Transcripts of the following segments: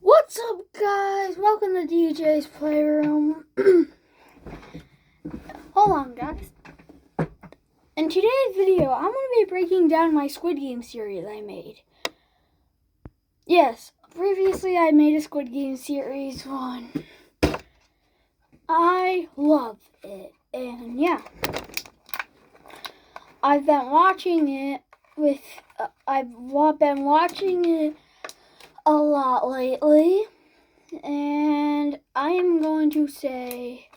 What's up, guys? Welcome to DJ's Playroom. Hold on, guys. In today's video, I'm going to be breaking down my Squid Game series I made. Yes, previously I made a Squid Game series one. I love it, and yeah. I've been watching it a lot lately, and I am going to say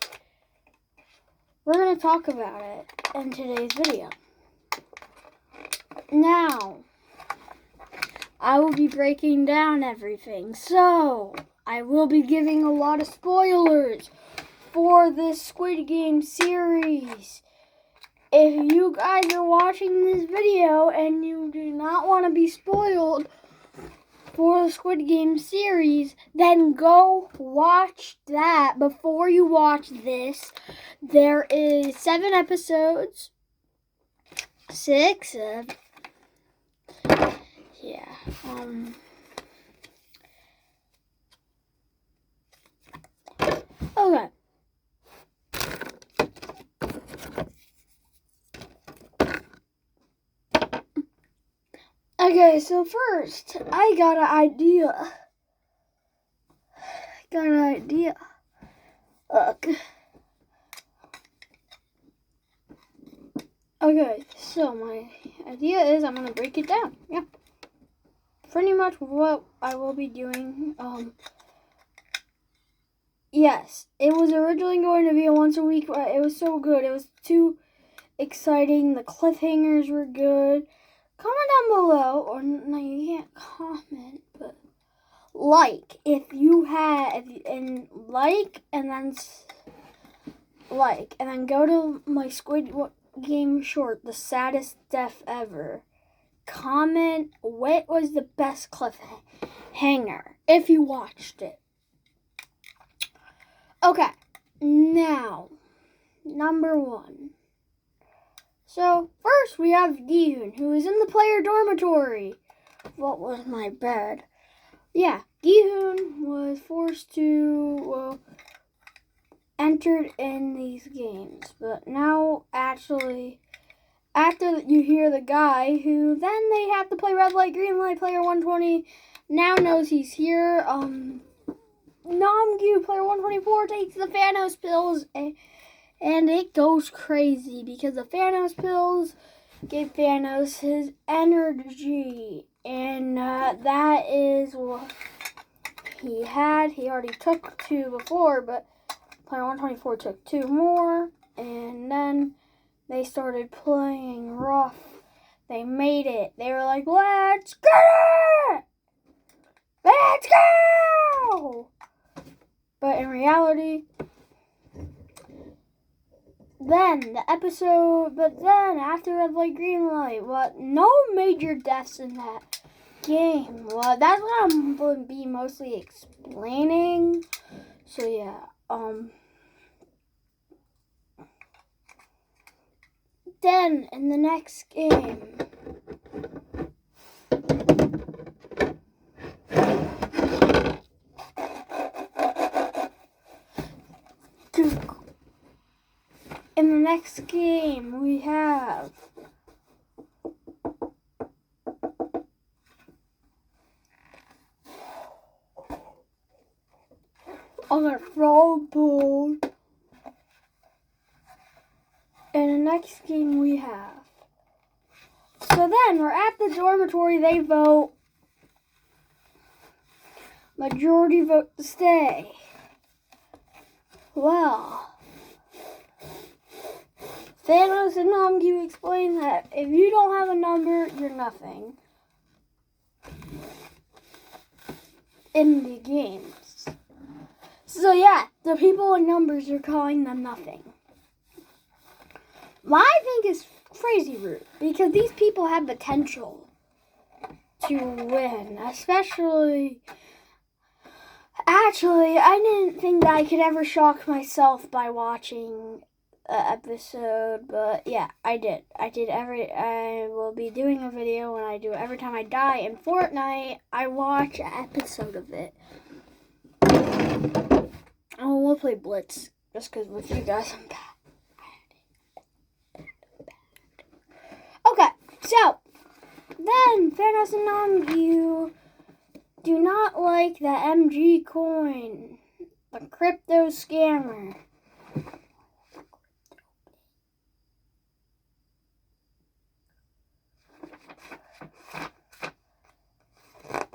we're going to talk about it in today's video. Now, I will be breaking down everything, so I will be giving a lot of spoilers for this Squid Game series. If you guys are watching this video and you do not want to be spoiled for the Squid Game series, then go watch that before you watch this. There is 7 episodes. 6. Yeah. Okay. Okay, so first, I got an idea. Okay, so my idea is I'm going to break it down. Yeah. Pretty much what I will be doing. Yes, it was originally going to be a once a week, but it was so good. It was too exciting. The cliffhangers were good. Comment down below, or no, you can't comment, but like if you had, and like, and then go to my Squid Game short, the saddest death ever. Comment what was the best cliffhanger if you watched it. Okay, now number 1. So, first we have Gi-hoon, who is in the player dormitory. What was my bed? Yeah, Gi-hoon was forced to, entered in these games. But now, actually, after you hear the guy who, then they have to play red light, green light, player 120, now knows he's here. Namgyu, player 124, takes the Thanos pills, and it goes crazy because the Thanos pills gave Thanos his energy. And that is what he had. He already took 2 before, but player 124 took 2 more. And then they started playing rough. They made it. They were like, let's get it! Let's go! But in reality, then after red light, green light, no major deaths in that game. Well, that's what I'm going to be mostly explaining. So yeah, then in the next game, we have on a throwable. In the next game we have. So then we're at the dormitory. They vote. Majority vote to stay. Well, Thanos and Namgyu explain that if you don't have a number, you're nothing in the games. So yeah, the people with numbers are calling them nothing. What I think is crazy rude, because these people have potential to win, especially. Actually, I didn't think that I could ever shock myself by watching episode, but yeah, I did. I will be doing a video when I do it every time I die in Fortnite. I watch an episode of it. Oh, we'll play Blitz just because with you guys I'm bad. Okay, so then Fairness and you do not like the MG coin, the crypto scammer.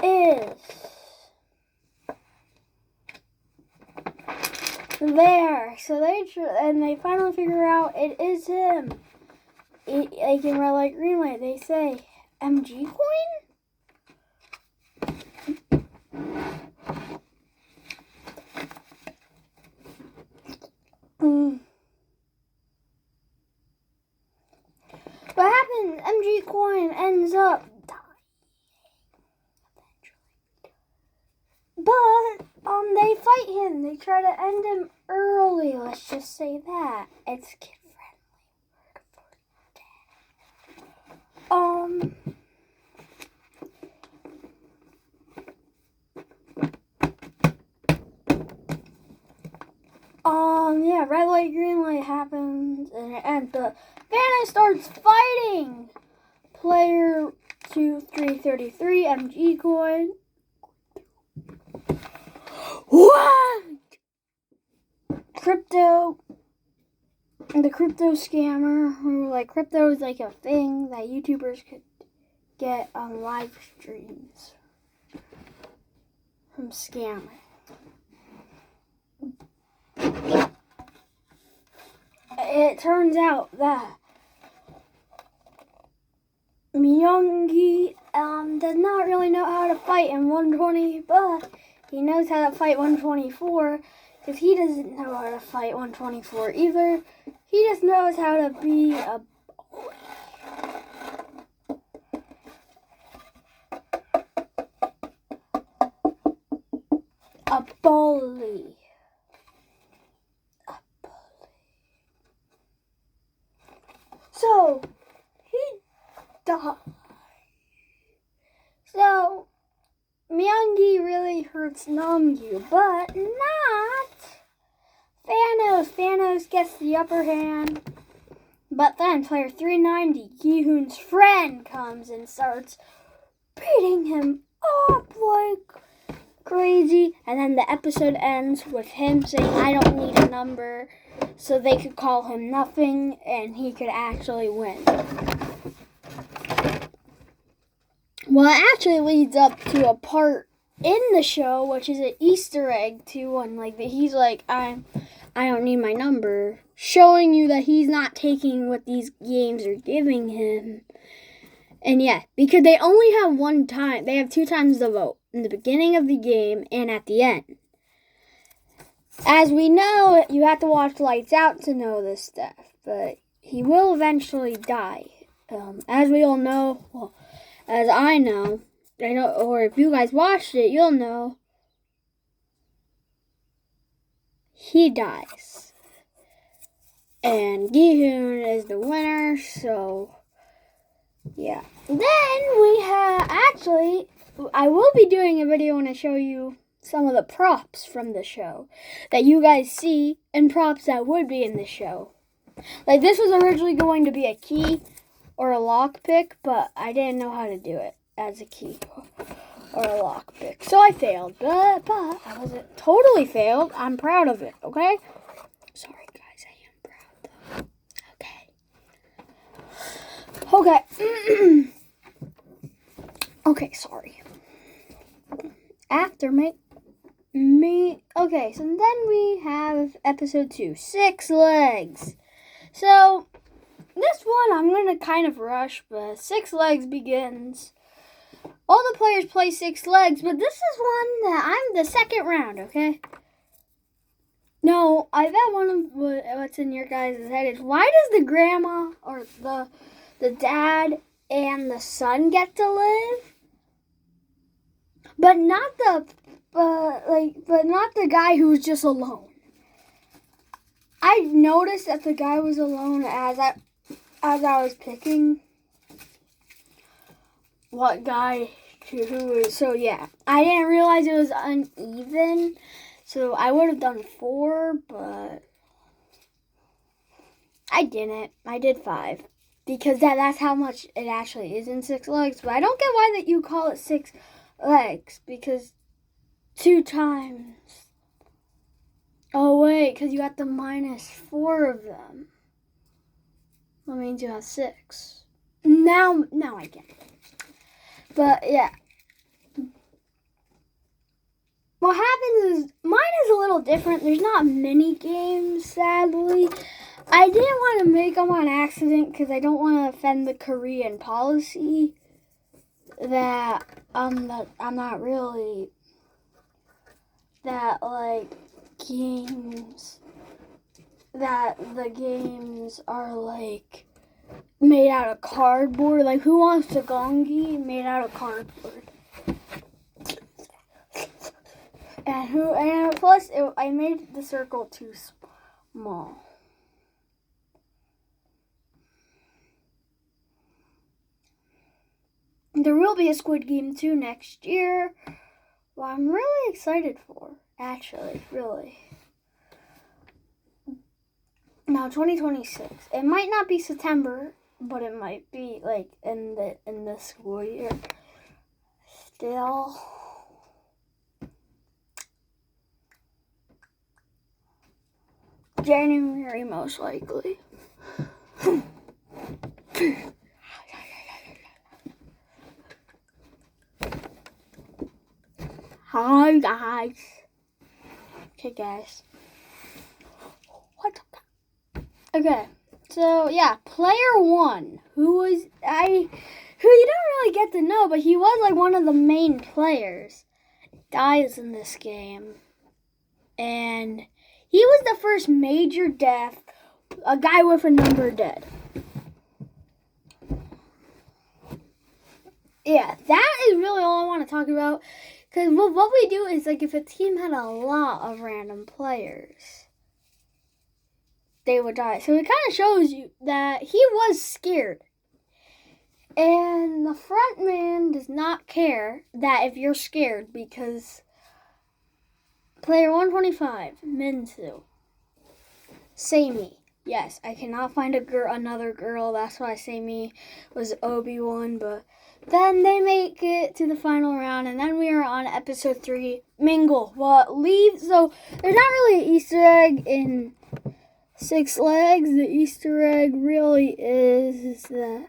Is there. So they finally figure out it is him. Like in red light, green light, they say MG coin. What happens? MG coin ends up dying eventually. But they fight him. They try to end him early. Let's just say that. It's kid friendly. Yeah, red light, green light happens, and the Vanna starts fighting. Player 2333 MG coin. What? The crypto scammer, who crypto is like a thing that YouTubers could get on live streams from scamming. It turns out that Myungi does not really know how to fight in 120, but he knows how to fight 124 because he doesn't know how to fight 124 either. He just knows how to be a bully. So, he died. So, Myungi really hurts Namgyu, but not Thanos. Thanos gets the upper hand. But then player 390, Gi-hoon's friend, comes and starts beating him up like crazy. And then the episode ends with him saying, I don't need a number. So they could call him nothing and he could actually win. Well, it actually leads up to a part in the show, which is an Easter egg to one. He's like, I don't need my number, showing you that he's not taking what these games are giving him. And yeah, because they only have one time. They have 2 times the vote, in the beginning of the game and at the end. As we know, you have to watch Lights Out to know this stuff, but he will eventually die. As we all know, well, as I know, or if you guys watched it, you'll know, he dies. And Gi-hoon is the winner, so yeah. Then we have, actually, I will be doing a video when I show you some of the props from the show that you guys see and props that would be in the show. This was originally going to be a key or a lock pick, but I didn't know how to do it as a key or a lock pick. So I failed, but I wasn't totally failed. I'm proud of it, okay? Sorry guys, I am proud though. Okay. Okay, sorry. After me. Okay, so then we have episode 2, 6 legs. So, this one I'm going to kind of rush, but 6 legs begins. All the players play 6 legs, but this is one that I'm the second round, okay? No, I bet one of what's in your guys' head is, why does the grandma or the dad and the son get to live? But not the guy who's just alone. I I noticed that the guy was alone as I was picking what guy to who was. So yeah, I didn't realize it was uneven. So I would have done 4, but I didn't. I did 5 because that's how much it actually is in 6 legs. But I don't get why that you call it 6 legs because 2 times. Oh wait, because you got the -4 of them. That means you have 6. Now I get it. But yeah. What happens is, mine is a little different. There's not mini games, sadly. I didn't want to make them on accident because I don't want to offend the Korean policy that I'm not really that like games that the games are like made out of cardboard. Like Who Wants to Gongi made out of cardboard. And plus, I made the circle too small. There will be a Squid Game 2 next year. Well, I'm really excited for, actually, really. Now, 2026. It might not be September, but it might be like in the school year. Still. January, most likely. Hi, guys. Okay, guys. What's up? Okay, so yeah, player 1, who you don't really get to know, but he was like one of the main players, dies in this game. And he was the first major death, a guy with a number dead. Yeah, that is really all I want to talk about. Because what we do is, like, if a team had a lot of random players, they would die. So it kind of shows you that he was scared. And the front man does not care that if you're scared, because player 125, Minsu, Sammy. Yes, I cannot find another girl. That's why Sammy was Obi-Wan, but then they make it to the final round, and then we are on episode 3, Mingle. So there's not really an Easter egg in 6 legs. The Easter egg really is that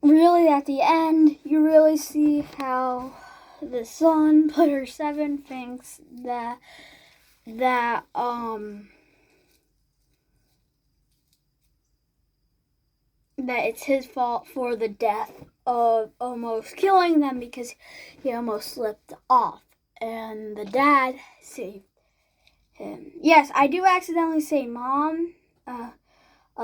really at the end you really see how the son, player 7, thinks that it's his fault for the death of almost killing them because he almost slipped off, and the dad saved him. Yes, I do accidentally say mom a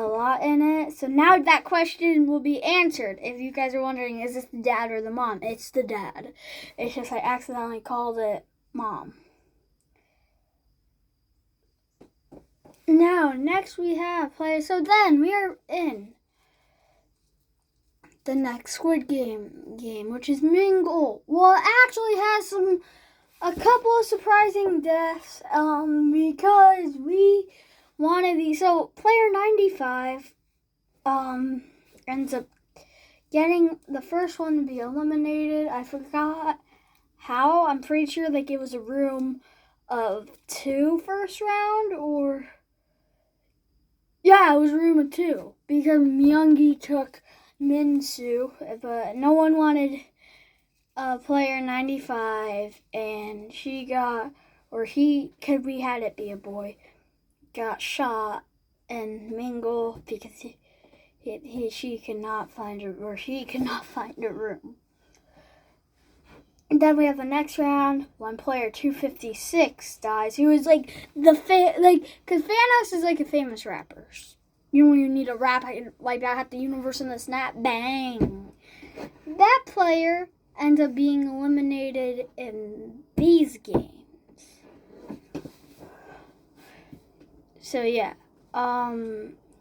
lot in it, so now that question will be answered. If you guys are wondering, is this the dad or the mom? It's the dad. It's just I accidentally called it mom. Now, next we have players. So then we are in the next Squid Game, which is Mingle. Well, it actually has a couple of surprising deaths, because we wanted these. So player 95 ends up getting the first one to be eliminated. I forgot how. I'm pretty sure like it was a room of 2 first round, or yeah, it was a room of 2 because Myungi took Minsu, but no one wanted player 95, and she got, or he, because we had it be a boy, got shot, and Mingle, because she could not find a room. And then we have the next round, when player 256 dies, who is like because Thanos is like a famous rapper. You know when you need a rap like that at the universe in the snap, bang. That player ends up being eliminated in these games. So yeah,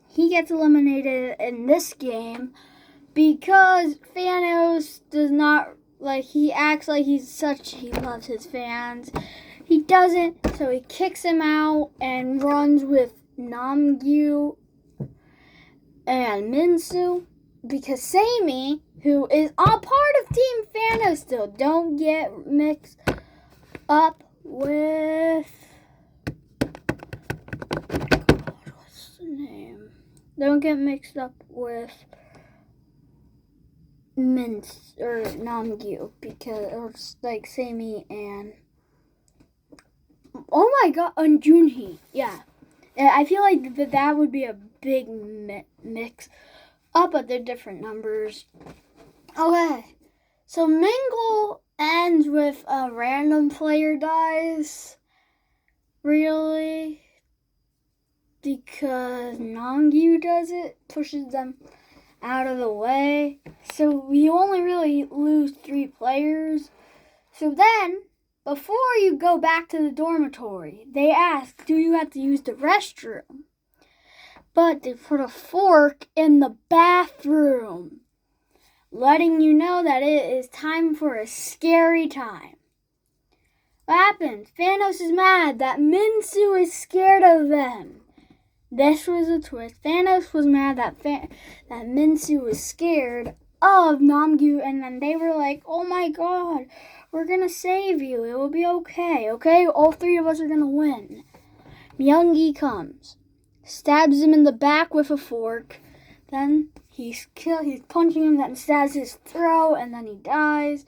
he gets eliminated in this game because Thanos does not, like, he acts like he loves his fans. He doesn't, so he kicks him out and runs with Namgyu and Minsu, because Sammy, who is a part of Team Thanos still, don't get mixed up with, what's the name? Don't get mixed up with Namgyu, because, or like Sammy and, oh my god, and Junhee, yeah. I feel like that would be a big mix up, but they're different numbers. Okay, so Mingle ends with a random player dies. Really? Because Namgyu does it, pushes them out of the way. So we only really lose 3 players. So then, before you go back to the dormitory, they ask, do you have to use the restroom? But they put a fork in the bathroom, letting you know that it is time for a scary time. What happens? Thanos is mad that Minsu is scared of them. This was a twist. Thanos was mad that Minsu was scared of Namgyu, and then they were like, oh my god, we're gonna save you. It will be okay, okay? All 3 of us are gonna win. Myung-gi comes, stabs him in the back with a fork. Then he's punching him, then stabs his throat, and then he dies.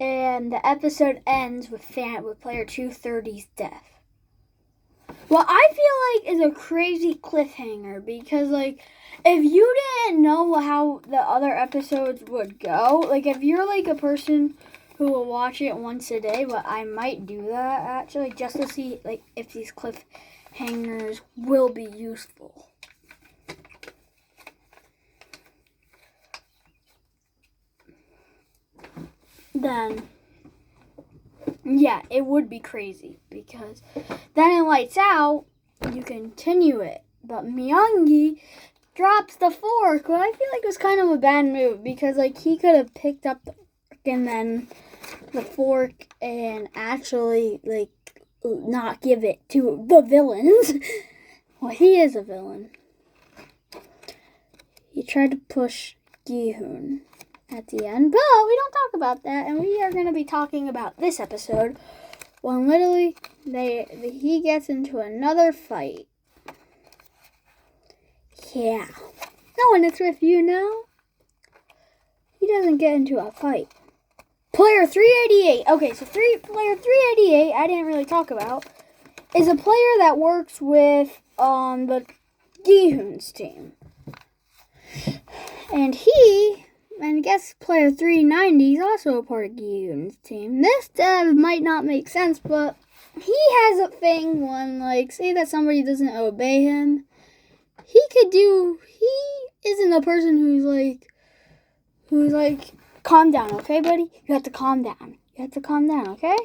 And the episode ends with player 230's death. Well, I feel like it's a crazy cliffhanger because, like, if you didn't know how the other episodes would go, like, if you're, like, a person who will watch it once a day, but I might do that, actually, just to see, like, if these cliffhangers will be useful. Then, yeah, it would be crazy because then it lights out, you continue it. But Myung-gi drops the fork. Well, I feel like it was kind of a bad move because, like, he could have picked up the fork and then the fork and actually, like, not give it to the villains. Well, he is a villain. He tried to push Gi-hoon at the end, but we don't talk about that, and we are going to be talking about this episode when literally he gets into another fight. Yeah. No one is with you now. He doesn't get into a fight. Player 388. Okay, so player 388, I didn't really talk about, is a player that works with the Gi-hoon's team. And I guess player 390 is also a part of Gi-hoon's team. This might not make sense, but he has a thing when, like, say that somebody doesn't obey him. He isn't a person who's like, calm down, okay, buddy? You have to calm down. Okay?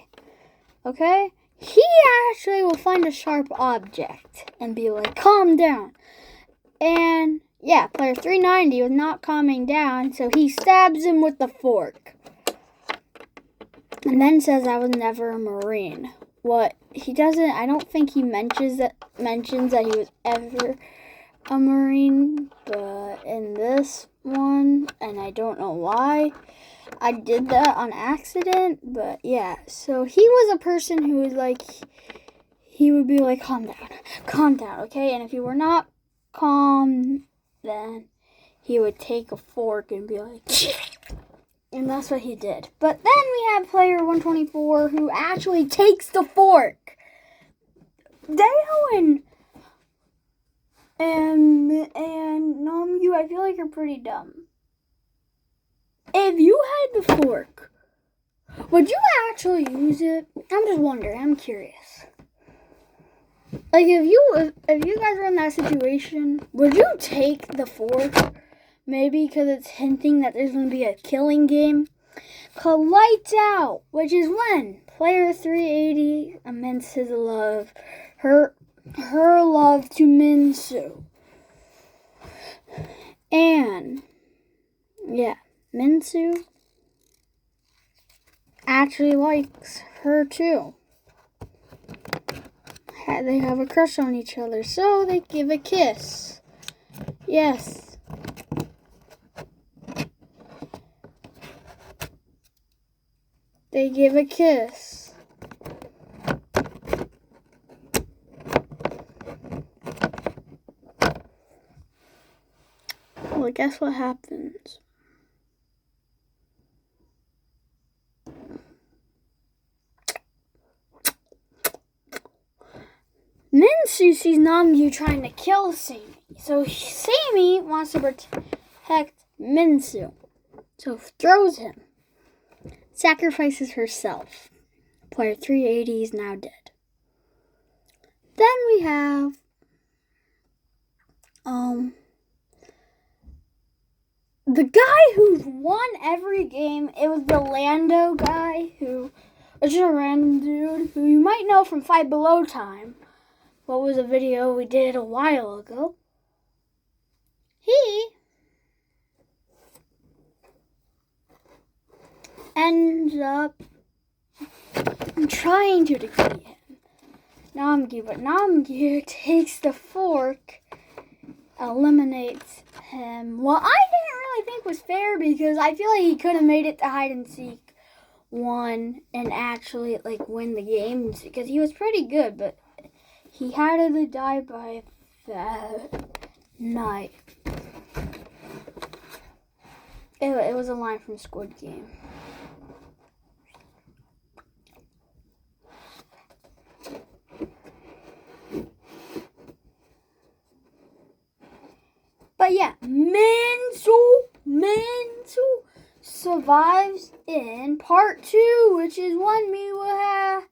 Okay? He actually will find a sharp object and be like, calm down. And yeah, player 390 was not calming down, so he stabs him with the fork. And then says, I was never a Marine. What he doesn't, I don't think he mentions that he was ever a Marine, but in this one, and I don't know why I did that on accident, but yeah, so he was a person who was like, he would be like, calm down, okay? And if you were not calm, then he would take a fork and be like, and that's what he did. But then we have player 124 who actually takes the fork. Dale and Namgyu, I feel like you're pretty dumb. If you had the fork, would you actually use it? I'm just wondering. I'm curious. Like, if you guys were in that situation, would you take the fork? Maybe because it's hinting that there's going to be a killing game. Called Lights Out, which is when player 380 amends his love. her love to Minsu. And, yeah, Minsu actually likes her too. They have a crush on each other, so they give a kiss. Yes. They give a kiss. Well, guess what happens? Minsu sees Namgyu trying to kill Sammy. So Sammy wants to protect Minsu. So throws him. Sacrifices herself. Player 380 is now dead. Then we have the guy who's won every game. It was the Lando guy who was just a random dude who you might know from Five Below Time. What was a video we did a while ago? He ends up trying to defeat him, Namgyu, but Namgyu takes the fork, eliminates him. Well, I didn't really think was fair because I feel like he could have made it to hide and seek one and actually win the games because he was pretty good, but he had to die by that night. It was a line from Squid Game. But yeah, Minsu survives in part 2, which is one we will have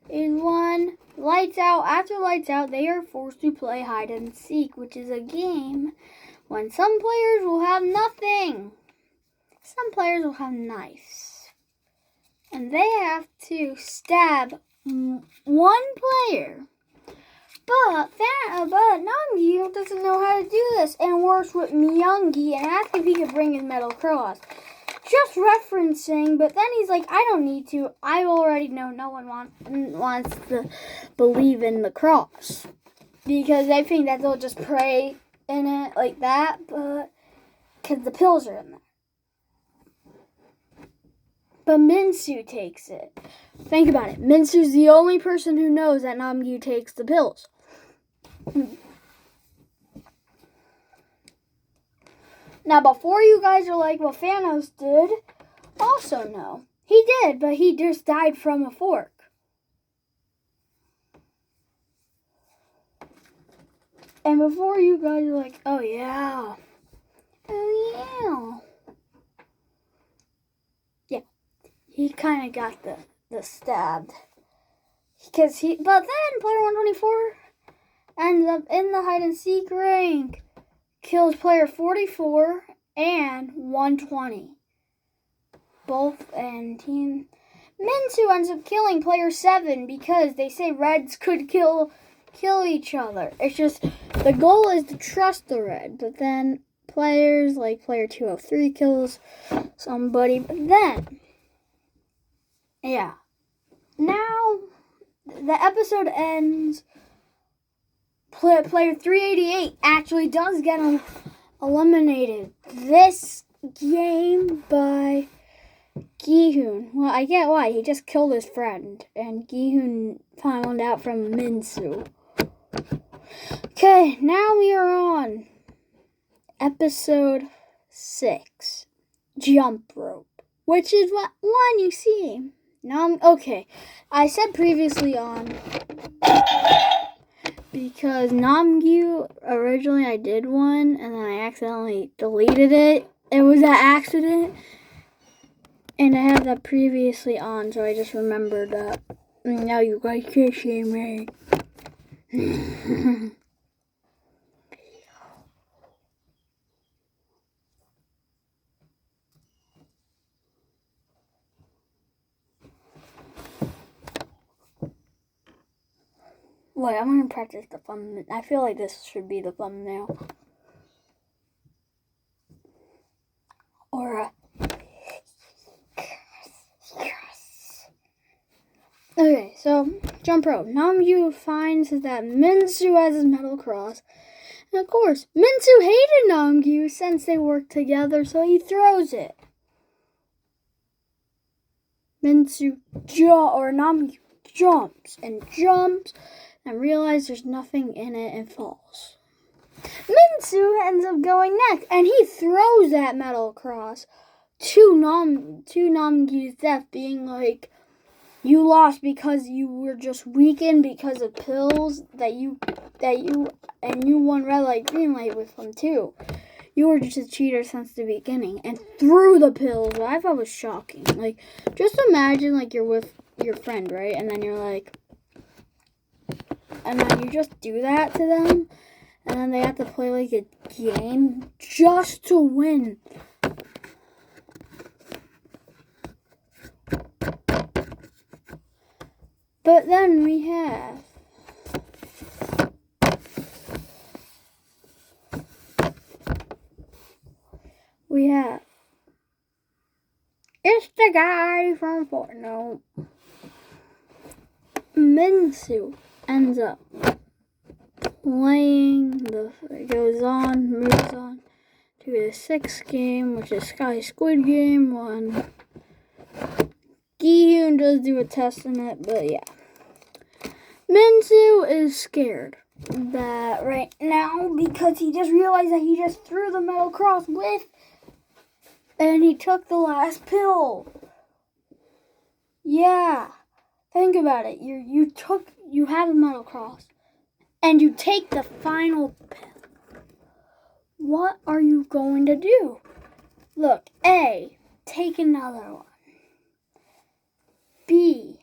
in one Lights Out. After Lights Out, they are forced to play hide and seek, which is a game when some players will have nothing. Some players will have knives. And they have to stab one player. But Namgyu doesn't know how to do this and works with Myungi and asks if he could bring his metal cross. Just referencing, but then he's like, I don't need to. I already know no one wants to believe in the cross. Because they think that they'll just pray in it like that, but because the pills are in there. But Minsu takes it. Think about it. Minsu's the only person who knows that Namgyu takes the pills. Now, before you guys are like, well, Thanos did, also no. He did, but he just died from a fork. And before you guys are like, oh yeah. Yeah, he kind of got the stabbed. But then player 124 ends up in the hide and seek rank. Kills player 44 and 120. Both and team. Minsu ends up killing player 7 because they say Reds could kill each other. It's just the goal is to trust the red, but then players like player 203 kills somebody. But then, yeah. Now the episode ends. Player 388 actually does get eliminated this game by Gi-hoon. Well, I get why. He just killed his friend, and Gi-hoon found out from Minsu. Okay, now we are on episode 6, Jump Rope, which is what one you see. Now, okay, I said previously on because Namgyu, originally I did one, and then I accidentally deleted it. It was an accident. And I had that previously on, so I just remembered that. Now you guys can't see me. Wait, I'm going to practice the thumbnail. I feel like this should be the thumbnail. Or yes. Okay, so jump rope. Namgyu finds that Minsu has his metal cross. And of course, Minsu hated Namgyu since they worked together, so he throws it. Namgyu jumps and realizes there's nothing in it and falls. Minsu ends up going next, and he throws that metal cross to Namgyu's death, being like, you lost because you were just weakened because of pills and you won red light, green light with them too. You were just a cheater since the beginning and threw the pills. What I thought was shocking. Like, just imagine like you're with your friend, right? And then you're like, and then you just do that to them, and then they have to play like a game just to win. But then we have it's the guy from Fortnite. Minsu ends up playing moves on to the 6th game, which is Squid Game 1. Gi-Hyun does do a test in it, but yeah. Minsu is scared that right now because he just realized that he just threw the metal cross and he took the last pill. Yeah. Think about it. You have a metal cross and you take the final pill. What are you going to do? Look, A, take another one. B,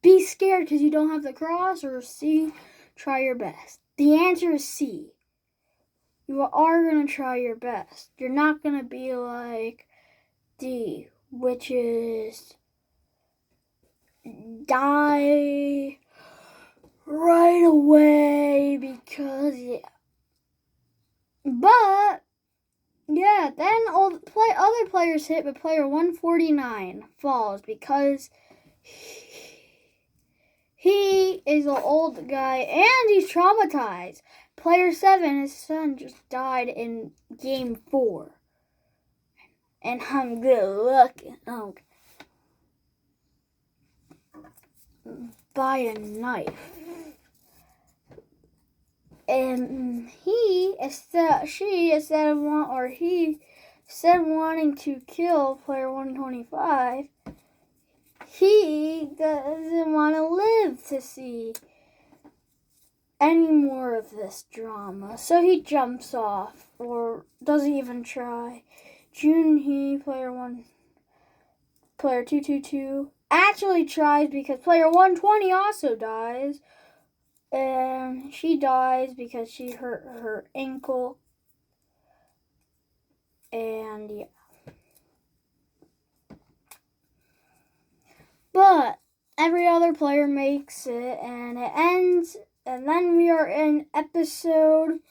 be scared because you don't have the cross, or C, try your best. The answer is C. You are going to try your best. You're not going to be like D, which is die right away because, yeah. But, yeah, then other players hit, but player 149 falls because he is an old guy and he's traumatized. Player 7, his son just died in game 4. And I'm good looking. Oh, by a knife. And he, instead of wanting to kill player 125, he doesn't want to live to see any more of this drama. So he jumps off or doesn't even try. Junhee, player 222, actually tries because player 120 also dies. And she dies because she hurt her ankle. And yeah. But every other player makes it and it ends. And then we are in episode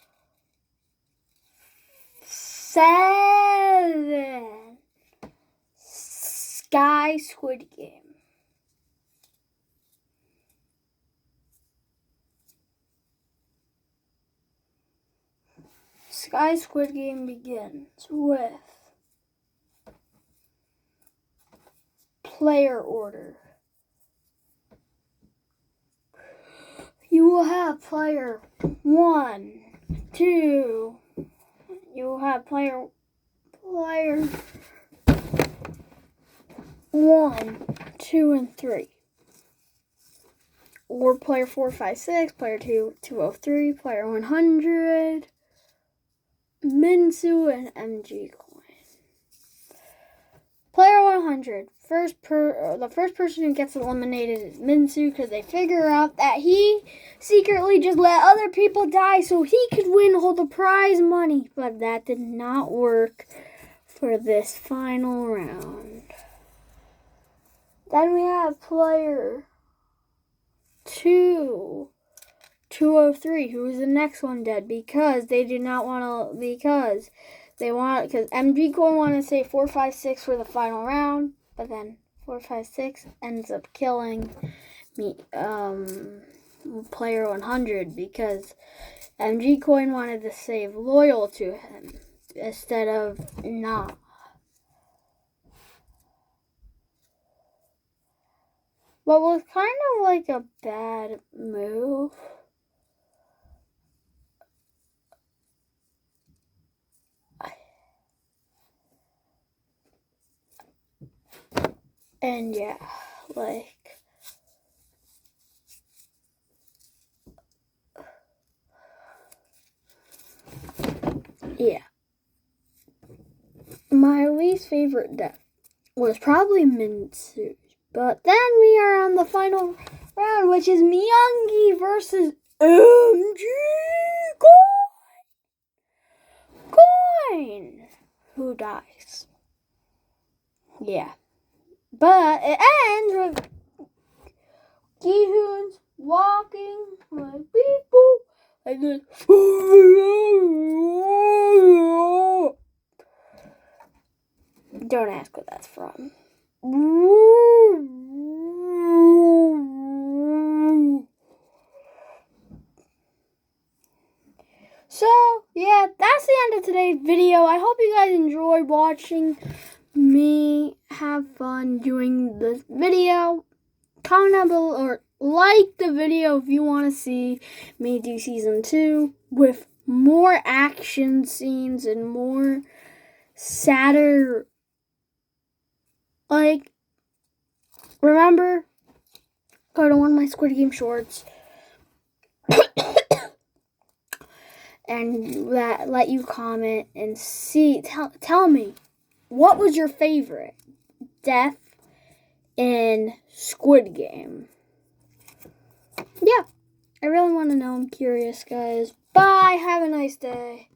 7. Squid Game. Squid Game begins with player order. You will have player 1, 2. You will have player 1, 2, and 3. Or player 4, 5, 6, player 2, 203, player 100, Minsu, and MG coin. Player 100. The first person who gets eliminated is Minsu because they figure out that he secretly just let other people die so he could win all the prize money. But that did not work for this final round. Then we have player 2 203. Who is the next one dead? Because they do not want to. Because MG Coin wanted to say 456 for the final round, but then 456 ends up killing me. Player 100 because MG Coin wanted to save loyal to him instead of not. What was kind of like a bad move. And yeah, like. Yeah. My least favorite death was probably Minsu. But then we are on the final round, which is Miyagi versus MG Coin. Who dies? Yeah. But it ends with Gihoon's walking like people like this. Don't ask what that's from. So, yeah, that's the end of today's video. I hope you guys enjoyed watching me have fun doing this video. Comment down below or like the video if you want to see me do season 2 with more action scenes and more sadder. Like, remember, go to one of my Squid Game shorts and let you comment and see. Tell me, what was your favorite death in Squid Game? Yeah, I really want to know. I'm curious, guys. Bye. Have a nice day.